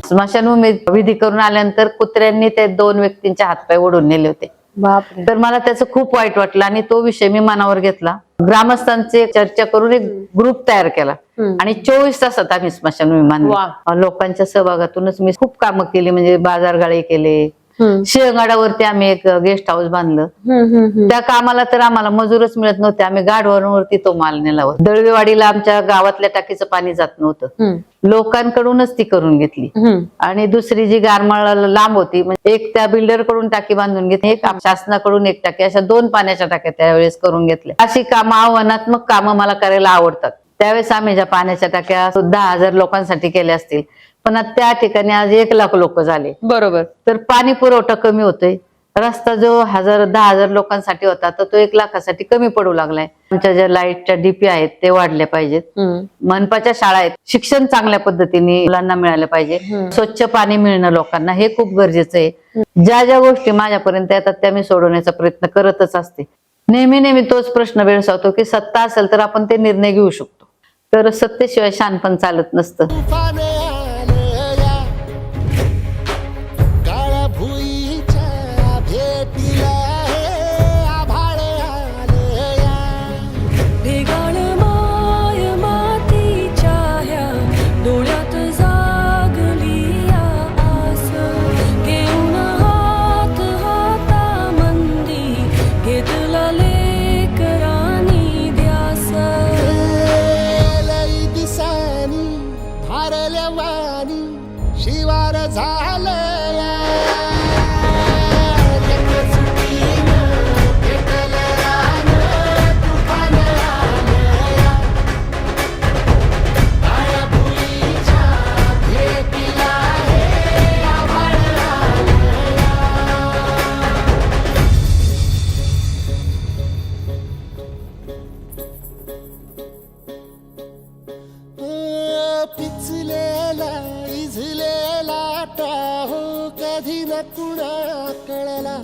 स्मशानभूमीत विधी करून आल्यानंतर कुत्र्यांनी ते 2 व्यक्तींचे हातपाय ओढून नेले होते. बापरे. तर मला त्याचं खूप वाईट वाटलं आणि तो विषय मी मनावर घेतला. ग्रामस्थांचे चर्चा करून एक ग्रुप तयार केला आणि 24 तासात आम्ही स्मशानभूमी बांधली. लोकांच्या सहभागातूनच मी खूप कामं केली, म्हणजे बाजारगाळे केले. शिळगाडावरती आम्ही एक गेस्ट हाऊस बांधलं. त्या कामाला तर आम्हाला मजूरच मिळत नव्हते. आम्ही गाडवरती तो माल नेला होता. दळवेवाडीला आमच्या गावातल्या टाकीचं पाणी जात नव्हतं, लोकांकडूनच ती करून घेतली. आणि दुसरी जी गारमाळा लांब होती, म्हणजे एक त्या बिल्डर कडून टाकी बांधून घेतली, एक शासनाकडून एक टाकी, अशा 2 पाण्याच्या टाक्या त्यावेळेस करून घेतल्या. अशी कामं, आव्हानात्मक कामं मला करायला आवडतात. त्यावेळेस आम्ही ज्या पाण्याच्या टाक्या 10,000 लोकांसाठी केल्या असतील, पण त्या ठिकाणी आज 1,00,000 लोक झाले. बरोबर. तर पाणी पुरवठा कमी होतोय. रस्ता जो 10,000 लोकांसाठी होता तर तो 1,00,000साठी कमी पडू लागलाय. आमच्या ज्या लाईटच्या डीपी आहेत ते वाढल्या पाहिजेत. मनपाच्या शाळा आहेत, शिक्षण चांगल्या पद्धतीने मुलांना मिळालं पाहिजे. स्वच्छ पाणी मिळणं लोकांना हे खूप गरजेचं आहे. ज्या ज्या गोष्टी माझ्यापर्यंत येतात त्या मी सोडवण्याचा प्रयत्न करतच असते. नेहमी तोच प्रश्न भेडसावतो की सत्ता असेल तर आपण ते निर्णय घेऊ शकतो, तर सत्तेशिवाय शहाणपण चालत नसतं. शिवार झालं पिचलेला इझलेला हो कधी न कुणा कळला.